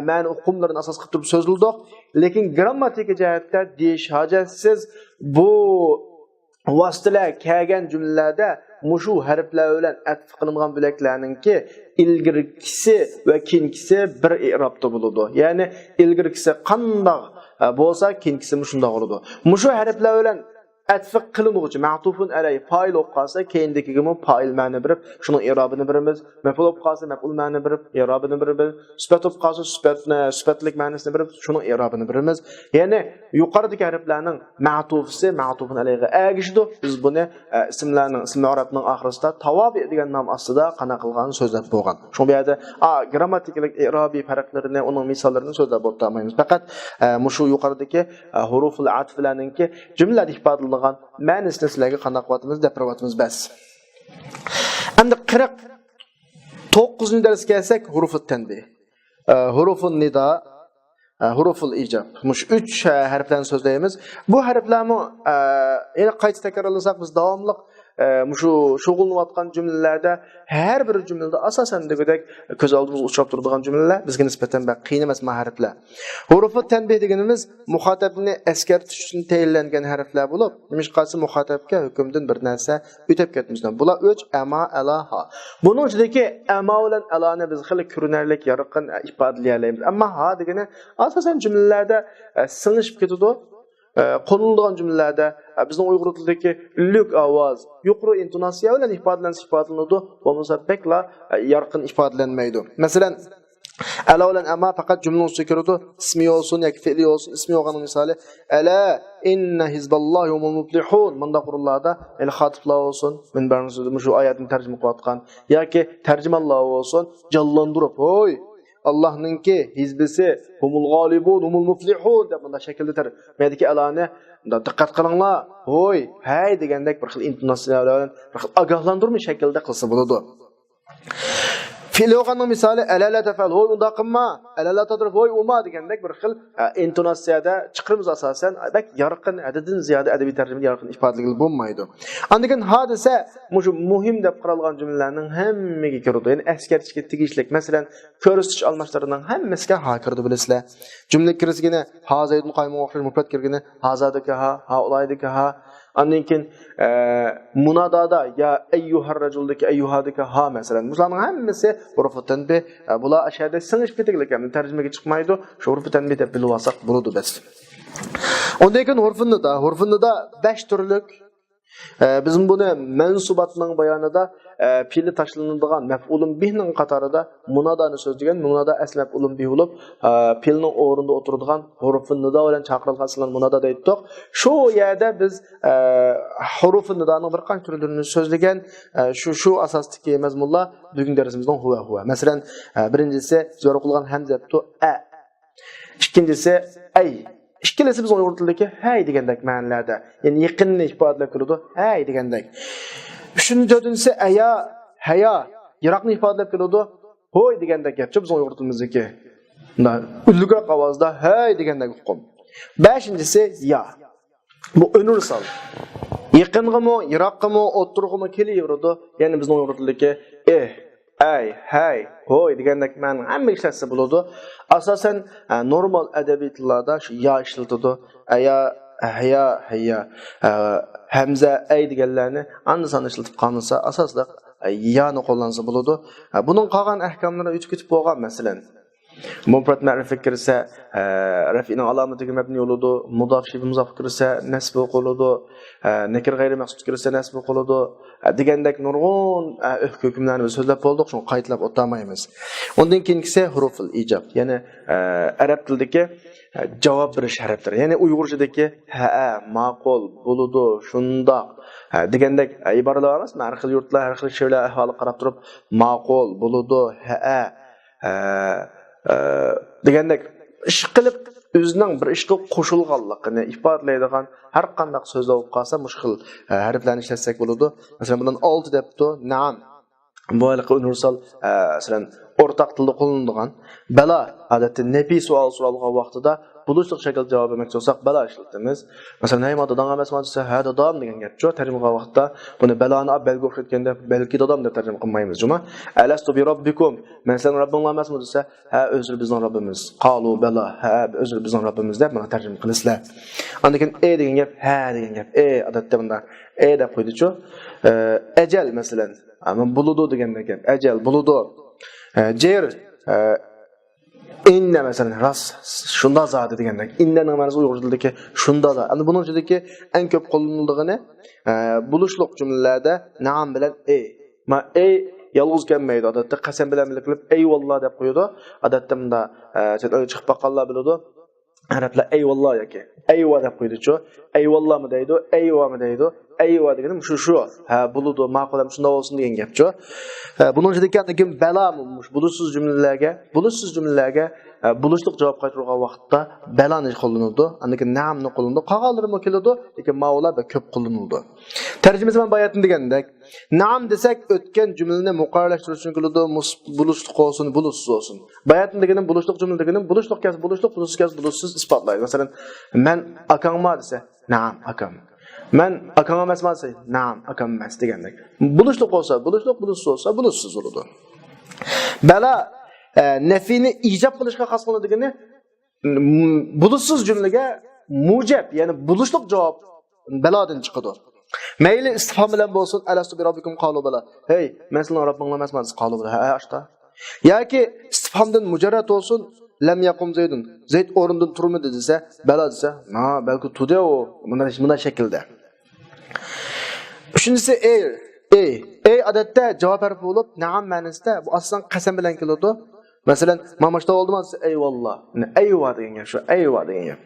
Speaker 1: ma'no hukmlarini asos qilib turib so'zildi. Lekin grammatik jihatda deyish hojatsiz bu vositalar kelgan jumlalarda mushu harflar bilan atf qilingan bo'laklarningki ilgirkisi va keyingisi bir i'robda bo'ladi. Ya'ni ilgirkisi qandoq bo'lsa keyingisi shunday bo'ladi. Mushu harflar bilan atf qilinuvchi ma'tufun alay fa'il bo'lib qolsa keyindagigi fa'il ma'ni berib, shuni i'robini beramiz. Maf'ul bo'lib qolsa maf'ul ma'ni berib, i'robini beramiz. Sifat bo'lib qolsa sifatlik ma'nosini berib, shuni i'robini beramiz. Ya'ni yuqoridagi harflarning ma'tufisi ma'tufun alayga agishdi. Biz buni ismlar arabning oxirisida tavobi degan nom ostida qana qilgan so'zlab bo'lgan. Shu bu yerda grammatikalik i'robiy farqlarini, uning misollarini so'zlab o'tmaymiz. Faqat mushu yuqoridagi huruful atflarningki jumlada ifodalangan ma'nosini sizlarga qanday qilyapmiz deb qilyapmiz bas. Endi 49-dars kelsak hurufut tanbih. Hurufun nida, huruful ijob. Mush 3 harflarni so'zlaymiz. Bu harflarni yana qayta takrorlasak biz davomli mushu shug'ullanayotgan jumlalarda har bir jumlada asosan degandek ko'z oldimizga uchrab turadigan jumlalar bizga nisbatan qiyin emas harflar. Hurufut tanbih deganimiz muxotabni eskartish uchun tayinlangan harflar bo'lib, nimishqasi muxotabga hukmdan bir narsa o'tib ketmizdan. Bular o'ch ama alaha. Buning ichidagi ama bilan alani biz xil ko'rinarli yorqin ifodalayamiz. Ammo ha degani asosan jumlalarda singishib ketadi. Qo'llanilgan jumlalarda bizning Uyg'ur tilidagi luk ovoz, yuqori intonatsiya bilan ifodalanadi, bo'lmasa bekla yorqin ifodalanmaydi. Masalan, ala bilan amma faqat jumla ustida kiradi, ismi olsun yoki fe'li olsun, ismi olgan misoli ala inna hizballohi humul muflihun. Bunda Qur'onlarda el xatiblar olsun, minbarimizda shu oyatni tarjima qilayotgan yoki tarjimonlar olsun, jallandirib, "Hoy Allah'nınki hizbisi humul galibun humul muflihun" deb bunda shaklda tarbiyaga alani diqqat qilinglar. Hoy, hay degandek bir xil intonatsiya bilan, bir xil ogohlantirma shaklda qilsa bo'ladi. Fe'l o'qiganning misoli alala tafal hoy unda qilma, alala tadrib hoy uma degandek bir xil intonatsiyada chiqirimiz asosan bak yorqin adadin ziyoda adabiy tarjimada yorqin ifodalanib bo'lmaydi. Andigan hodisa shu muhim deb qaralgan jumlalarning hammaga kiradi. Ya'ni askarchiga tegishlik, masalan, ko'rsatish almashlarining hammasiga ha kirdi bilasizlar. Jumla kirsigina ha zaydun qaymoq o'xshash mufrad kirgini hazadaka ha ulaydaka ha. Ondan keyin munadada ya ayyuhar rajuldaki ayyuhadaka ha masalan. Bularning hammasi hurufut tanbih. Bular ashada singishib ketganlik ham tarjimaga chiqmaydi. Shu hurufut tanbih deb bilib olsak bo'ladi bas. Ondan keyin hurfun nida 5 turlik. Bizim buni mansubatning bayonida fe'li tashlanadigan maf'ulun bihning qatorida munadani so'zlagan, munada asl maf'ulun bih bo'lib, fe'lning o'rnida o'tiradigan hurufun nido bilan chaqirilgan munada deydik. Shu yerda biz hurufun nidoning bir qancha turlarini so'zlagan, shu asosdagi mazmunlar bugungi darsimizning huwa. Masalan, birinchisi zo'r qilgan hamzatu a. Ikkinchisi ay. İkkalasi biz Uyg'ur tilidagi hay degandek ma'nolarda, ya'ni yaqinni ifodalab turadi, hay degandek. Uchinchisi aya, haya, yiroqni ifodalab turadi, hoy degandek gapchi biz Uyg'ur tilimizdagi. Bunday ullugroq ovozda hay degandek hukm. Beshinchisi ya. Bu universal. Yaqingimi, yiroqmi, o'tirg'imi kelaveradi, ya'ni biz Uyg'ur tilidagi ay, hay, hoy degandek ma'no hamma ishlatsa bo'ladi. Asosan normal adabiy tillarda shu ya ishlatiladi. Aya, hayya, hamza, ay deganlarni anda soni ishlatib qolsa, asosda yani qo'llansa bo'ladi. Bunun qolgan ahkomlari o'tib ketib bo'lgan, masalan. Mufrad ma'rifat kirsa, rafi'ning alomatiga mabni bo'ladi, mudof shibh muzof kirsa nasb qiladi, nakir g'ayri maqsud kirsa nasb qiladi. Degandek nurg'un hukmlarni biz so'zlab bo'ldik, shuni qaytlab o'tmaymiz. Undan keyingisi huruful ijob, ya'ni arab tilidagi javob berish harflari. Ya'ni uyg'urchadagi ha, ma'qul, bo'ladi, shundoq degandek iboralar emas, har xil yurtlar, har xil she'rlar ahvoli qarab turib ma'qul, bo'ladi, ha degandek ish qilib o'zining bir ishga qo'shilganligini ifodalaydigan har qanday so'zlar bo'lib qolsa mushkil harflarni ishlatsak bo'ladi. Masalan, bundan 6 debdi, na'am. Bu haliqi universal masalan o'rtaq tilda qo'llanilgan. Bala odatda nafiy savol so'ralgan vaqtida buluşluq shaklda javob bermoqchi bo'lsak, bala ishlatamiz. Masalan, "Hey, dadam emasmi?" desa, "Ha, dadam" degan gapcha tarjima qilgan vaqtda buni balani olib belgi o'xshatganda balki dadam deb tarjima qilmaymiz, juma. "Alastu bi robbikum" men sizlarning Robbinglar emasmi desa, "Ha, o'zir bizning Robbimiz." "Qalu bala" ha, o'zir bizning Robbimiz deb mana tarjima qilasizlar. Undan keyin "e" degan gap, "ha" degan gap. Odatda bunda "e" deb qo'ydi-chu. Ajal masalan, ama buludu deganda gap. Ajal buludu. Jer inna masalan ras shunda zat degandek. Innaning ma'nosi uyg'ur tilidagi shunda da. Endi buning ichidagi eng ko'p qo'llanildigini buluşluq jumlalarda na'am bilan ma yolg'iz kelmaydi. Odatda qasam bilan qilib eyvallah deb qo'yadi. Odatda bunda chiqib baqqanlar biladi. Arablar eyvallah yoki eyva deb qo'ydi-chu. Eyvallahmi deydi, eyvami deydi. Eyva deganim shu. Ha, bo'ladi, ma'qul ham shunday bo'lsin degan gapchu. Buning ichidagi balamush buluşsiz jumlalarga buluşluq javob qaytargan vaqtda balani qo'llanildi. Andaki na'amni qo'llanildi. Qolganlari ham keladi, lekin ma'ular ko'p qo'llanildi. Tarjimasi bilan bayatni degandek, na'am desak o'tgan jumlani muqarrarlashtirish uchun keladi, buluşluq olsun, buluşsiz olsun. Bayatni deganim buluşluq jumla deganim buluşluq kas buluşluq, buluşsiz kas buluşsiz isbotlaydi. Masalan, men akangma desa, na'am akam. Men akam emasman desa, na'am akam emas degandek. Buluşluq olsa, buluşluq, buluşsiz olsa, buluşsiz bo'ladi. Bala nafini ijab qilishga xos qilinadiganini buluşsiz jumlaga mujab, ya'ni buluşluq javob baladan chiqadi. Mayli istifhom bilan bo'lsin, alastu bi robbikum qalu bala. Hey, men sizlarning Robbinglar emasman desa, qalu bala. Ha, ashta. Yoki istifhomdan mujarrad bo'lsin, lam yaqum zaydun. Zayd o'rnidan turmadi desa, bala desa, "Ha, balki turdi u." Bunda shaklda. Uchinchisi odatda javob harfi bo'lib, na'am ma'nosida bu asosan qasam bilan keladi. Masalan, "Mamashda oldimi?" desa, "Eyvallah." Eyva degan gap shu, eyva degan gap.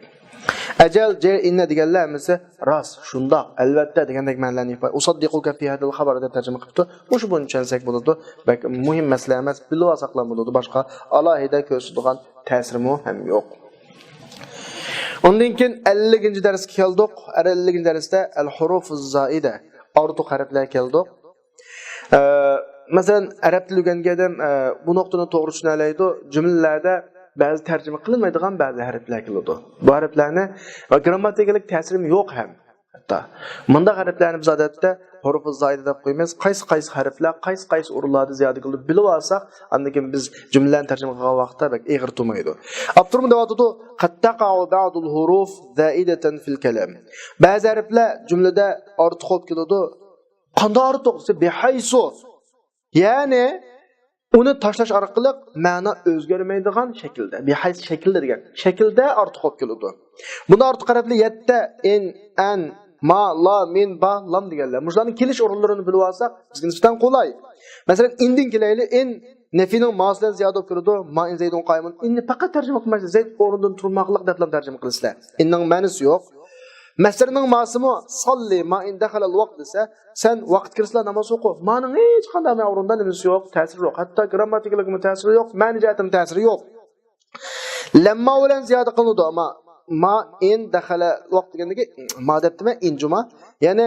Speaker 1: Ajal je inna deganlar esa ras, shundoq, albatta degandek ma'nolarni ifoda. Usaddiquka fi hadal xabar deb tarjima qilibdi. O'sha bo'yicha tushunsak bo'ladi. Balki muhim masala emas, bilib saqlan bo'ladi. Boshqa alohida ko'rsatadigan ta'sirmi ham yo'q. Undan keyin 50-chi darsga keldik. 50-chi darsda al-hurufuz zoida, ortiq harflar keldi. Masalan, arab tili o'rgangan odam bu nuqtani to'g'ri tushunalaydi. Jumlalarda ba'zi tarjima qilinmaydigan ba'zi harflar keladi. Bu harflarni va grammatikalik ta'siri yo'q ham. Hatto bunda harflarni biz odatda hurufuz zoida deb qo'yamiz. Qaysi harflar qaysi o'rinlarda ziyoda qilib bilib olsak, undan keyin biz jumlalarni tarjima qilgan vaqtda bak eg'ir turmaydi. Abturm deyotdi, qattaqa'u ba'dul huruf zaidatan fil kalam. Ba'zi harflar jumlada ortiq bo'lib keladi. Qanday ortiq desa bihaysu. Ya'ni uni tashlash orqali ma'no o'zgarmaydigan shaklda, behays shaklda degan. Shaklda ortiq bo'lib keladi. Buni ortiq harflar yatta, in, an, ma, la, min, ba, lam deganlar. Bularning kelish o'rinlarini bilib olsak, bizga nisbatan qulay. Masalan, indin kelayli, in nafining ma'nosidan ziyoda bo'lib keladi. Ma in zaydun qaymun. Inni faqat tarjima qilmaysiz, zayd o'rnidan turmoqlik deb tarjima qilasizlar. Inning ma'nosi yo'q. Masdarning ma'nosimi salli ma in dakhala al-vaqt desa, sen vaqt kirsa namoz o'qi. Ma'ning hech qanday o'rinda nimasi yo'q, ta'siri yo'q. Hatto grammatikalikmi ta'siri yo'q, ma'niyatim ta'siri yo'q. Lamma bilan ziyoda qilinadi, ammo ma in dakhala al-vaqt degandagi ma debdimi injuma, ya'ni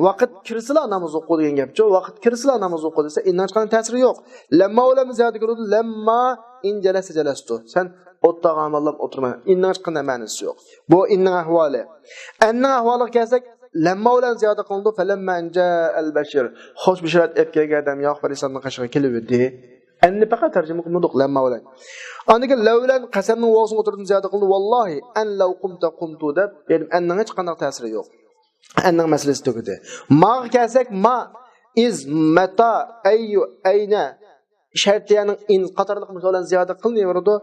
Speaker 1: vaqt kirsa namoz o'qi degan gapchi. Vaqt kirsa namoz o'qi desa, indan chiqqan ta'siri yo'q. Lamma bilan ziyoda qilinadi, lamma in jalasa jalastu. Sen o'ttirgan Allah o'tirma. Indan chiqqan ma'nosi yo'q. Bu inning ahvoli. Anning ahvoliga kelsak, lamma bilan ziyoda qilindi, falamma anja al-bashir. Xo'sh bisharat etgan adam yo'q, Farisonning qashig'iga kelib edi. Anni faqat tarjima qilmadik lamma bilan. Aniga law bilan qasamning vosini o'tirdim ziyoda qilindi. Vallohi an law qumtu deb, ya'ni anning hech qanday ta'siri yo'q. Anning masalasi tugadi. Ma'ga kelsak, ma iz, mata, ayyu, ayna şartiyaning in qatorliq misollarni ziyoda qilinaveradi.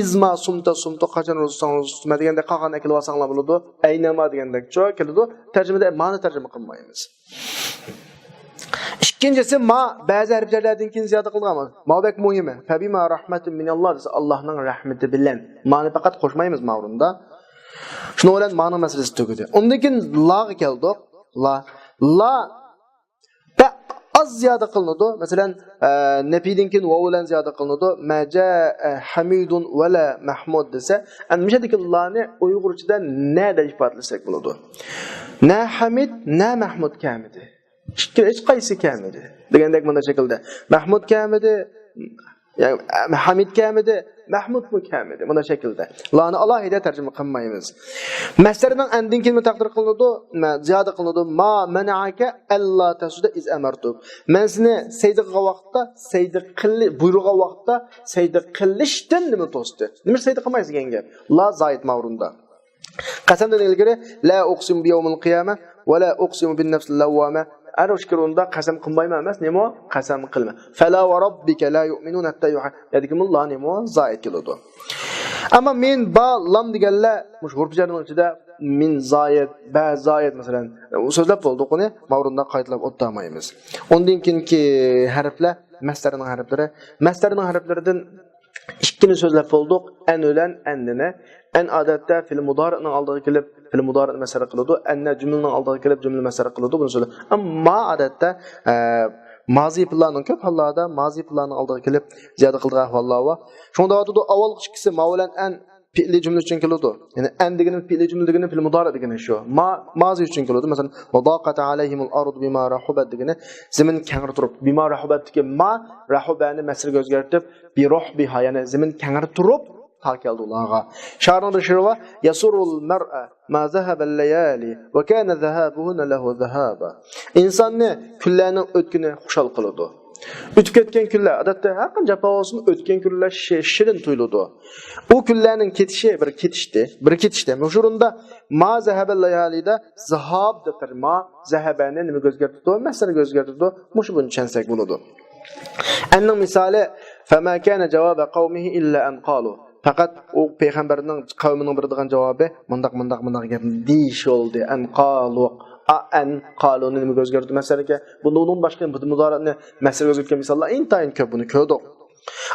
Speaker 1: İzma sumta qachon rusma deganda qolgan kelib olsanglar bo'ladi. Aynama degandekcho keladi. Tarjimada ma'no tarjima qilmaymiz. İkincisi ma ba'zi harflardan keyin ziyoda qilganmiz. Ma bek muhimi. Fabima rahmatin minalloh desa Allohning rahmati bilan. Ma'ni faqat qo'shmaymiz ma'runda. Shuni bilan ma'no masalasi tugadi. Undan keyin la'ga keldik. La az ziyoda qilinadi. Masalan, nafidin keyin vav bilan ziyoda qilinadi. Maja hamidun wala mahmud desa, anmishadagi la'ni Uyg'urchada na deb ifodalasak bo'ladi. Na hamid, na mahmud kamidi. Hech qaysi kamidi. Degandek bunday shaklda. Mahmud kamidi, yani Hamid kamidi, Mahmud mu kamidi bunday shaklda. La'ni alohida tarjima qilmaymiz. Masdardan andin kelma taqdir qilinadi, ziyoda qilinadi. Ma mana'aka alla tasuda iz amartuk. Men seni sayda qilgan vaqtda, sayda qilli buyruqqa vaqtda sayda qilishdan nima to'sdi? Nima sayda qilmaysiz degan gap. La zaid mavrunda. Qasamdan ilgari la uqsim bi yawmil qiyamah va la uqsimu bin nafsil lawwama. Arashkirunda qasam qilmayman emas, nima? Qasam qilma. Fala va robbika la yu'minuna hatta yuhaddikumullah nima? Zaid keladi. Amma men ba lam deganlar mushhur bijarning ichida min zayid, ba zayid masalan so'zlab bo'ldik uni mavrunda qaytlab o'tmaymiz. Undan keyingi harflar masdarning harflari. Masdarning harflaridan ikkini so'zlab bo'ldik. An bilan andini. An odatda fil mudari'ning oldiga kelib fil mudari' masdar qiladi. Anna jumlaning oldiga kelib jumla masdar qiladi. Buni so'zlab. Ammo odatda mazi planning ko'p hollarda mazi planning oldiga kelib ziyoda qilgan ahvollar bor. Shunda o'tadi avval ikkisi mavlan an fi'li jumla uchun keladi. Ya'ni an degani fi'li jumla degani fil mudari' degani shu. Mazi uchun keladi. Masalan, wadaqata alayhimul ardu bima rahubat degani zamin kengir turib bima rahubat degani ma rahubani masdarga o'zgartirib bi ruhbiha ya'ni zamin kengir turib hakeldi ularga. Şarında şirva yasurul mar'a ma zahaba al-layali ve kana zahabuhuna lahu zahaba. İnsanni kunlarning o'tkini xushal qiladi. O'tib ketgan kunlar odatda har qancha jafo bo'lsin o'tgan kunlar shirin tuyuladi. U kunlarning ketishi bir ketishdi. Mushurunda ma zahaba al-layalida zahab deb ma zahabani nima o'zgartirdi? Masalaga o'zgartirdi. Mush buni tushunsak bo'ladi. Anning misoli fama kana javoba qawmihi illa an qalu. Faqat o payg'ambarning qavmining beradigan javobi mundaq gap deyish oldi. An qaluni nima o'zgartirdi masalaga. Bundan boshqa mudorani masalaga o'zgartirgan misollar intayin ko'p buni ko'rdik.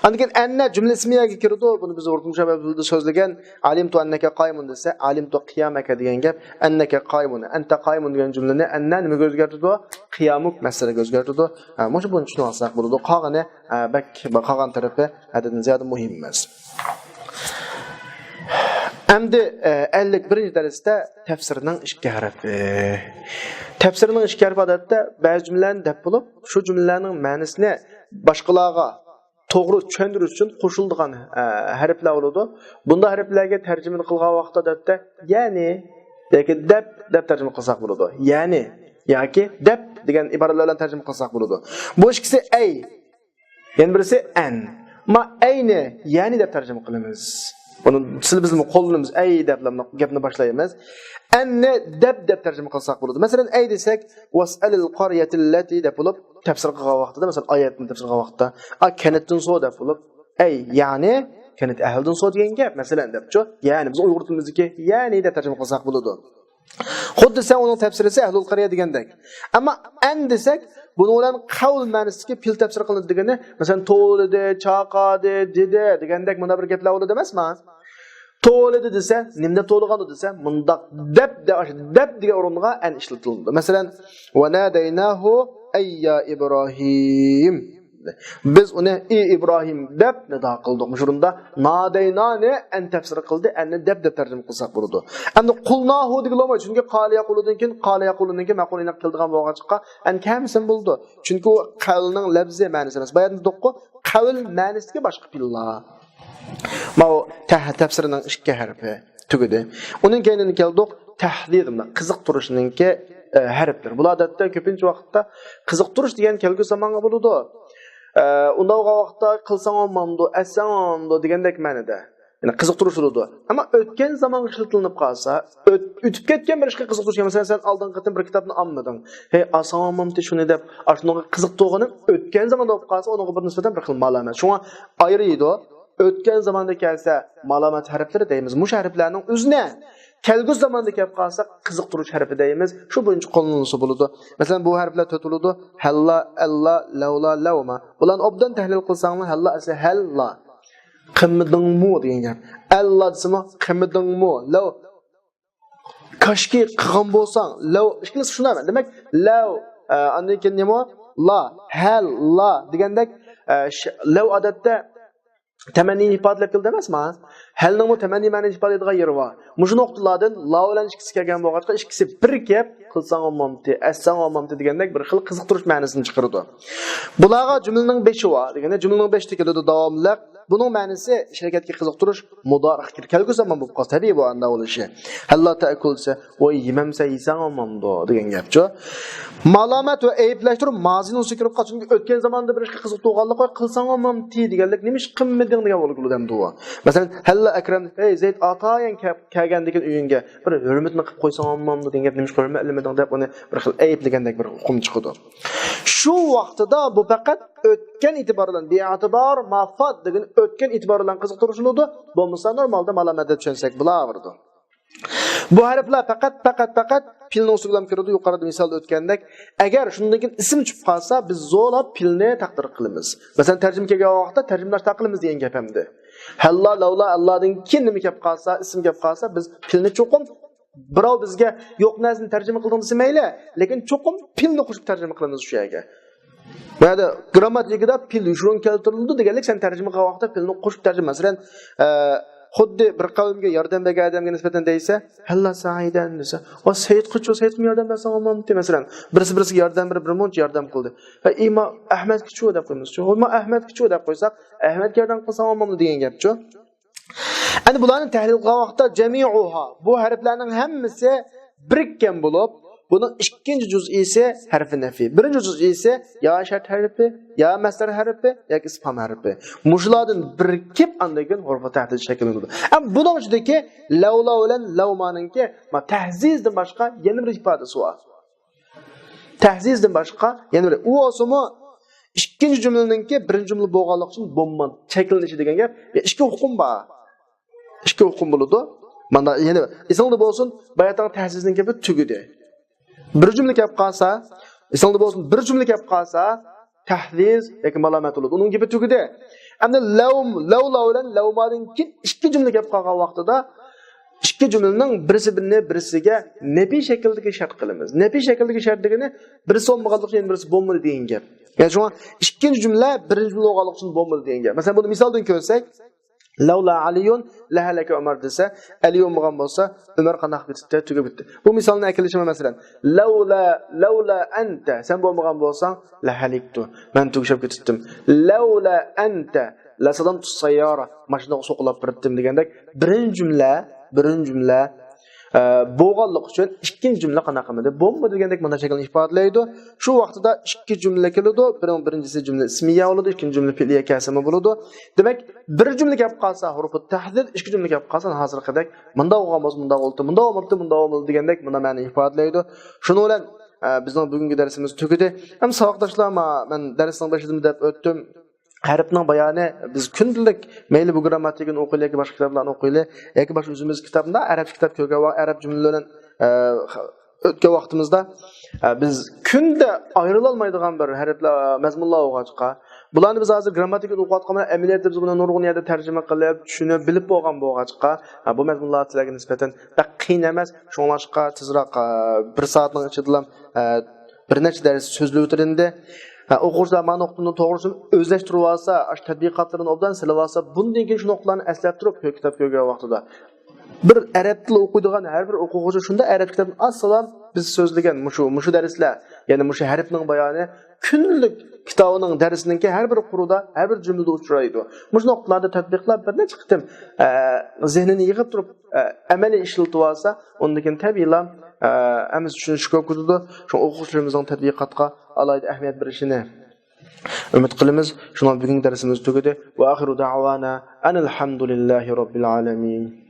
Speaker 1: Andan anna jumla ismiyaga kirdi. Buni biz o'rtumcha bo'ldi so'zlagan alimtu annaka qaymun desa alimtu qiyamaka degan gap annaka qaymun anta qaymun degan jumlani anna nima o'zgartirdi? Qiyamuk masalaga o'zgartirdi. Mana buni tushunib olsak bo'ladi. Qolgani qolgan tarafi haddan ziyoda muhim emas. Endi 51 darsda tafsirning ikki harfi. Tafsirning ikki harfi odatda ba'zi jumlalarni deb bo'lib, shu jumlalarning ma'nosini boshqalarga to'g'ri tushundirish uchun qo'shiladigan harflar bo'ladi. Bunda harflarga tarjima qilgan vaqtda odatda ya'ni yoki deb tarjima qilsak bo'ladi. Ya'ni yoki deb degan iboralar bilan tarjima qilsak bo'ladi. Bu ikkisi ay, yana birisi an. Ma ayni ya'ni deb tarjima qilamiz. Bunu siz bizim qo'limiz ay deb gapni boshlaymiz. Anni deb tarjima qilsak bo'ladi. Masalan, ay desek, was'alil qaryati allati deb bo'lib, tafsir qilgan vaqtida, masalan, oyatni tafsir qilgan vaqtda, kanatdan so deb bo'lib, ay, ya'ni kanat ahldan so degan gap, masalan debchi, ya'ni biz Uyg'ur tilimizdagi ya'ni deb tarjima qilsak bo'ladi. Xuddi sen uning tafsirisi ahlul qarya degandek. Ammo an desak, buni bilan qavl ma'nosidagi fil tafsir qilindi degani, masalan, to'lidi, chaqadi, dedi degandek bunda bir gaplar bo'ladi emasmi? To'lidi desa, nimda to'lg'andi desa, mundaq deb degan o'ringa an ishlatildi. Masalan, va nadaynahu ayya ibrohim. Biz uni Ibrohim deb nido qildik. Shunda nadaynani an tafsir qildi, anni deb tarjima qilsak bo'ladi. Endi qulnahu deganlar chunki qaliya quludan keyin maqulina qildigan bo'g'achiqqa an kamsin bo'ldi. Chunki u qavlning labzi ma'nosi emas. Bayanda do'qqo qawl ma'nosiga boshqa fillar. Ma tafsirining ikki harfi tugadi. Uning keyinini keldik tahdid bilan qiziqtirishninki harflar. Bu odatda ko'pincha vaqtda qiziqtirish degan kelgu zamonga bo'ladi. Unda vaqtda qilsang olmamdi, assam olmamdi degandek ma'noda. Yani qiziqtirish bo'ladi. Ammo o'tgan zaman ishlatilib qolsa, o'tib ketgan bir ishga qiziqtirish, masalan sen oldin qatim bir kitobni olmading. Hey, asamamti shuni deb, shunaqa qiziqtirganim o'tgan zamanda bo'lib qolsa, uning bir nisbatan bir xil ma'lumot. Shunga ayiriydi. O'tgan zamanda kelsa ma'lumot harflari deymiz. Mush harflarning o'zini kelgusi zamanda kelib qolsa qiziqtirish harfi deymiz. Shu bo'yicha qo'llanilsa bo'ladi. Masalan, bu harflar to'tiladi. Halla, alla, lavla, lavma. Bularni obdan tahlil qilsanglar, halla asli halla. Qimidingmi degan gap. Alla desimi qimidingmi? Lav kashki qilgan bo'lsang, lav ikkilisi shunday. Demak, lav andan keyin nima? La, hal, la degandek lav odatda tamanni ifodalab keldi emasmi? Halning bu tamanni ma'noni ifodalaydigan yeri bor. Mushu nuqtalardan la bilan ikkisi kelgan bo'lg'achqa ikkisi bir kelib qilsang olmamti, assang olmamti degandek bir xil qiziqtirish ma'nosini chiqaradi. Bularga jumlaning 5i bor. Deganda jumlaning 5 keladi davomli. Buning ma'nosi shirkatga qiziqtirish mudorih kelgusi zaman bo'lib qolsa, tabiiy bu anda bo'lishi. Halla ta'kulsa va yemamsa yesang olmamdi degan gapchi. Ma'lumot va ayblashtirib ma'zini o'sirib qolsa, chunki o'tgan zamanda bir ishga qiziqtirganlik qilsang olmamti deganlik nima ish qilmading degan bo'ladi hamdu. Masalan, halla akram, hey Zayd atayan kelgan degan uyinga bir hurmatni qilib qo'ysang olmamdi degan gap nima ish qilmading deb uni bir xil ayblagandek bir hukm chiqadi. Shu vaqtida bu faqat o'tgan e'tibordan be'atibor mafat degan o'tgan e'tibor bilan qiziqtirishiladi. Bo'lmasa normalda ma'lumotga tushunsak bo'lardi. Bu harflar faqat pilni usulam kiradi. Yuqorida misol o'tgandek, agar shundan keyin ism chiqib qolsa, biz zo'lab pilni taqdir qilamiz. Masalan, tarjima kelgan vaqtda tarjimalar taqilimiz degan gap hamdi. Halla, lavla, Allohdan keyin nima kelib qolsa, ism kelib qolsa, biz pilni cho'qim birov bizga yo'q narsani tarjima qildim desa mayli, lekin cho'qim pilni qo'shib tarjima qilamiz shu yerga. Mana grammatikada pil yushrun keltirildi deganlik sen tarjima qilgan vaqtda pilni qo'shib tarjima. Masalan, xuddi bir qavmga yordam bergan odamga nisbatan deysa, halla saidan desa, "O Said qilib yordam bersa olmamdi?" Masalan, birisiga yordam berib, bir muncha yordam qildi. Va ima Ahmad kichu deb qo'yamiz. Ima Ahmad kichu deb qo'ysak, Ahmadga yordam qilsa olmamdi degan gapchi. Endi bularni tahlil qilgan vaqtda jami'uha, bu harflarning hammasi birikkan bo'lib, buning ikkinchi juz'i ise harfi nafi. Birinchi juz'i ise ya shart harfi, ya masdar harfi, yoki istifhom harfi. Mushlardan birikib andagan hurf tahdid shakllanadi. Ama buning ichidagi lavla bilan lavmaninki tahzizdan boshqa yana bir ifodasi bor. Tahzizdan boshqa yana bir u osimi ikkinchi jumlaninki birinchi jumla bo'lganlik uchun bo'lman shakllanishi degan gap. Ikki hukm bor. Ikki hukm bo'ladi. Mana yana esingda bo'lsin, bayatdan tahzizning gapi tugidi. Bir cümle kelib qolsa, esingda bo'lsin, bir cümle kelib qolsa, tahziz yoki ma'lumot bo'ladi. Uning gibi tugidi. Endi lavla bilan lavmadan keyin ikki cümle kelib qolgan vaqtida ikki jumlaning birisiga nafiy shakldagi shart qilamiz. Nafiy shakldagi shart degani birisi bo'lmaganlik uchun birisi bo'lmaydi degan gap. Ya'ni shu ikkinchi jumla birinchi jumla bo'lganlik uchun bo'lmaydi degan gap. Masalan, buni misoldan ko'rsak, Lavla Aliyun lahalaka Umar desa, Ali bo'lmagan bo'lsa, Umar qanday bitdi, tugab bitdi. Bu misolni aytilishimi masalan, lavla anta, sen bo'lmagan bo'lsang, lahaliktu, men tugishib ketdim. Lavla anta, lasadam tusayyara, mashina so'qilib birdim degandek, birinchi jumla bo'lganlik uchun ikkinchi jumla qanaqa qilmadi? Bo'lmadi degandek mana shaklni ifodalaydi. Shu vaqtida ikki jumla keladi. Birinchisi jumla ismiya bo'ladi, ikkinchi jumla fe'liya kasimi bo'ladi. Demak, bir jumla kelib qolsa huruf tahdid, ikki jumla kelib qolsa hozirgidek munda bo'lgan bo'lsa munda bo'ldi, munda bo'lmadi degandek mana ma'ni ifodalaydi. Shuni bilan bizning bugungi darsimiz tugadi. Ham savoqdoshlar, men darsning boshida deb o'tdim. Harfning bayoni biz kundalik mayli bu grammatikani o'qiylik yoki boshqa kitoblarni o'qiylik yoki boshqa o'zimiz kitobda arab kitob ko'rgan va arab jumlalarni o'tgan vaqtimizda biz kunda ayrila olmaydigan bir harflar mazmunlar o'qishqa bularni biz hozir grammatikani o'qiyotganlar amaliyotda biz buni nurg'un yerda tarjima qilib tushunib bilib bo'lgan bo'lg'achqa bu mazmunlar sizlarga nisbatan qiyin emas. Shunlashqa tezroq bir soatning ichida bir necha dars so'zlab o'tirindi. O'quvchilar mana nuqtani to'g'risini o'zlashtirib olsa, tadbiqotlarini obdan silib olsa, bundan keyin shu nuqtalarni eslab turib kitob ko'rgan vaqtida bir arab tili o'qiydigan har bir o'quvchi shunda arab kitobini aslan biz so'zlagan mushu darslar, ya'ni mushu harfning bayoni kunlik kitobining darsininki har bir quruda, har bir jumlada uchraydi. Mushu nuqtalarda tadbiqlab bir necha qitim zehnini yig'ib turib amaliy ishlatib olsa, undan keyin tabiiylan amiz tushunish ko'p bo'ladi. Shu o'quvchilarimizning tadbiqotga alohida ahamiyat berishini Ümid qilamiz, shundan bugungi darsimiz tugadi. Va axiru da'wana anil hamdulillahi robbil alamin.